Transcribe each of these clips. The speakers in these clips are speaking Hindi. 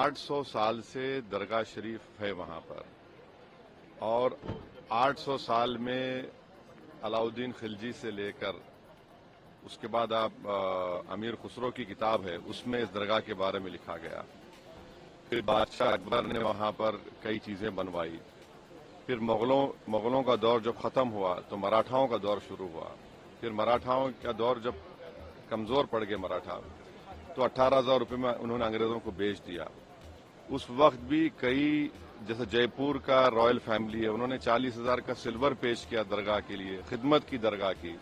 800 साल से दरगाह शरीफ है वहां पर, और 800 साल में अलाउद्दीन खिलजी से लेकर उसके बाद आप अमीर खुसरो की किताब है, उसमें इस दरगाह के बारे में लिखा गया। फिर बादशाह अकबर ने वहां पर कई चीजें बनवाई। फिर मुगलों का दौर जब खत्म हुआ तो मराठाओं का दौर शुरू हुआ। फिर मराठाओं का दौर जब कमजोर पड़ गए मराठा, तो 18,000 रुपये में उन्होंने अंग्रेजों को बेच दिया। उस वक्त भी कई, जैसे जयपुर का रॉयल फैमिली है, उन्होंने 40,000 का सिल्वर पेश किया दरगाह के लिए, खिदमत की दरगाह की।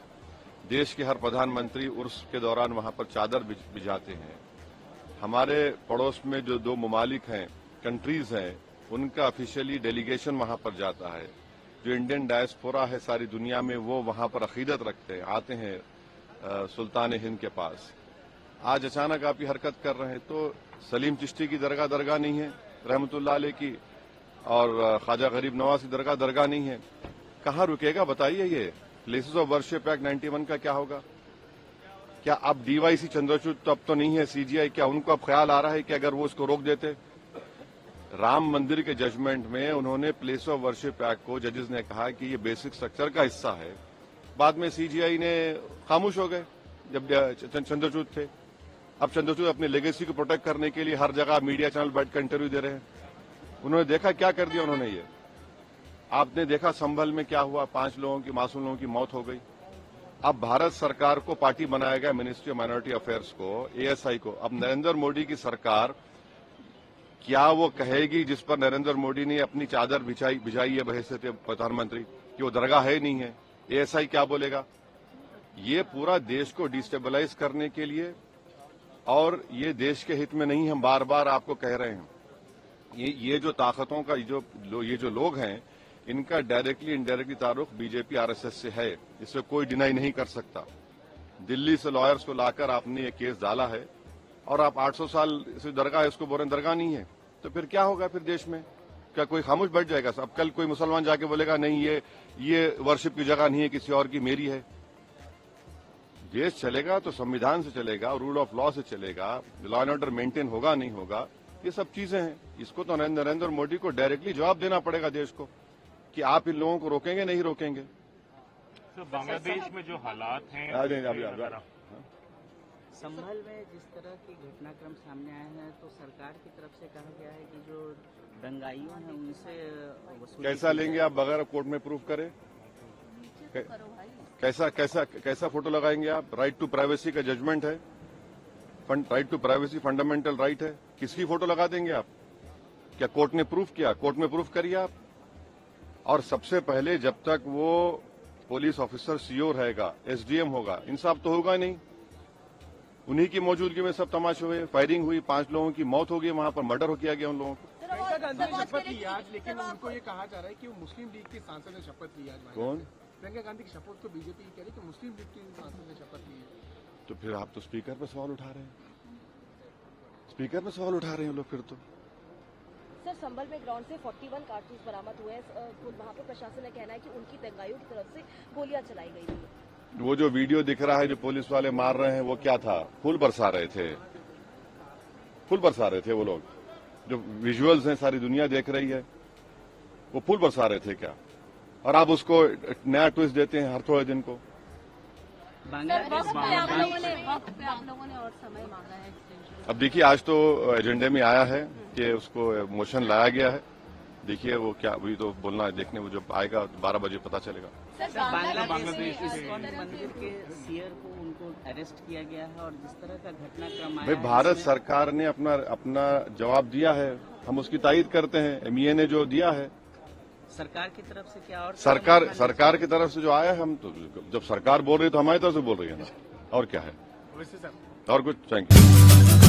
देश के हर प्रधानमंत्री उर्स के दौरान वहां पर चादर बिछाते हैं। हमारे पड़ोस में जो 2 ममालिक हैं, कंट्रीज हैं, उनका ऑफिशियली डेलीगेशन वहां पर जाता है। जो इंडियन डायस्पोरा है सारी दुनिया में, वो वहां पर अकीदत रखते हैं, आते हैं सुल्तान हिंद के पास। आज अचानक आप ये हरकत कर रहे हैं, तो सलीम चिश्ती की दरगाह नहीं है रहमतुल्लाह अलैह की, और ख्वाजा गरीब नवाज की दरगाह नहीं है। कहाँ रुकेगा बताइए? ये प्लेसेस ऑफ वर्शिप एक्ट 91 का क्या होगा? क्या अब डीवाईसी चंद्रचूड़ तो अब तो नहीं है, सीजीआई, क्या उनको अब ख्याल आ रहा है कि अगर वो इसको रोक देते? राम मंदिर के जजमेंट में उन्होंने प्लेस ऑफ वर्शिप एक्ट को, जजेस ने कहा कि ये बेसिक स्ट्रक्चर का हिस्सा है। बाद में सीजीआई ने खामोश हो गए जब चंद्रचूड़ थे। अब चंद्रचूड़ अपनी लेगेसी को प्रोटेक्ट करने के लिए हर जगह मीडिया चैनल बैठकर इंटरव्यू दे रहे हैं। उन्होंने देखा क्या कर दिया उन्होंने। ये आपने देखा संभल में क्या हुआ, 5 लोगों की, मासूम लोगों की मौत हो गई। अब भारत सरकार को पार्टी बनाया गया, मिनिस्ट्री ऑफ माइनॉरिटी अफेयर्स को, एएसआई को। अब नरेंद्र मोदी की सरकार क्या वो कहेगी जिस पर नरेंद्र मोदी ने अपनी चादर बिछाई है बहैसियत प्रधानमंत्री, कि वो दरगाह है नहीं है? एएसआई क्या बोलेगा? ये पूरा देश को डिस्टेबलाइज करने के लिए, और ये देश के हित में नहीं, हम बार बार आपको कह रहे हैं। ये जो ताकतों का ये जो लोग हैं, इनका डायरेक्टली इनडायरेक्टली ताल्लुक बीजेपी आरएसएस से है, इससे कोई डिनाई नहीं कर सकता। दिल्ली से लॉयर्स को लाकर आपने ये केस डाला है, और आप 800 साल से दरगाह है, इसको बोल रहे दरगाह नहीं है, तो फिर क्या होगा? फिर देश में क्या कोई खामोश बैठ जाएगा? अब कल कोई मुसलमान जाके बोलेगा नहीं ये वर्शिप की जगह नहीं है, किसी और की, मेरी है। देश चलेगा तो संविधान से चलेगा, रूल ऑफ लॉ से चलेगा, लॉ एंड ऑर्डर मेंटेन होगा नहीं होगा, ये सब चीजें हैं। इसको तो नरेंद्र मोदी को डायरेक्टली जवाब देना पड़ेगा देश को, कि आप इन लोगों को रोकेंगे नहीं रोकेंगे। तो बांग्लादेश में जो हालात हैं, संभल में जिस तरह की घटनाक्रम सामने आए हैं, तो सरकार की तरफ से कहा गया है कि जो दंगाइयों हैं उनसे कैसा लेंगे आप बगैर कोर्ट में प्रूफ करे? कैसा फोटो लगाएंगे आप? राइट टू प्राइवेसी का जजमेंट है, right to privacy fundamental right है, किसकी फोटो लगा देंगे आप? क्या कोर्ट ने प्रूफ किया? कोर्ट में प्रूफ करिए आप। और सबसे पहले जब तक वो पुलिस ऑफिसर सीओ रहेगा, एसडीएम होगा, इंसाफ तो होगा नहीं। उन्हीं की मौजूदगी में सब तमाशे हुए, फायरिंग हुई, 5 लोगों की मौत हो गई, वहां पर मर्डर हो किया गया उन लोगों को। प्रियंका गांधी ने शपथ ली आज, लेकिन उनको ये कहा जा रहा है कि वो मुस्लिम लीग की सांसद ने शपथ ली आज। कौन? प्रियंका गांधी की शपथ को बीजेपी कह रही कि मुस्लिम लीग की सांसद ने शपथ ली है। तो फिर आप तो स्पीकर पर सवाल उठा रहे हैं, स्पीकर पर सवाल उठा रहे हैं लोग। फिर तो सर, संभल में ग्राउंड से 41 कारतूस बरामद हुए हैं। वहाँ पर प्रशासन का कहना है कि उनकी दंगाइयों की तरफ से गोलियां चलाई गई थी। वो जो वीडियो दिख रहा है जो पुलिस वाले मार रहे हैं, वो क्या था? फूल बरसा रहे थे, फूल बरसा रहे थे वो लोग। जो विजुअल्स हैं सारी दुनिया देख रही है, वो फूल बरसा रहे थे क्या? और आप उसको नया ट्विस्ट देते हैं हर थोड़े दिन को। वक्त पे आप लोगों ने और समय मांगा है। अब देखिए, आज तो एजेंडे में आया है कि उसको मोशन लाया गया है। देखिए वो क्या, वही तो बोलना है, देखने वो जब आएगा 12 बजे पता चलेगा। बांग्लादेश मंदिर के सीयर को उनको अरेस्ट किया गया है, और जिस तरह का घटनाक्रम आया भाई, भारत सरकार ने अपना जवाब दिया है, हम उसकी तायीद करते हैं। एमईए ने जो दिया है, सरकार की तरफ से क्या, और सरकार की तरफ से जो आया है, हम तो जब सरकार बोल रही है तो हमारी तरफ से बोल रही है ना, और क्या है? और कुछ? Thank you.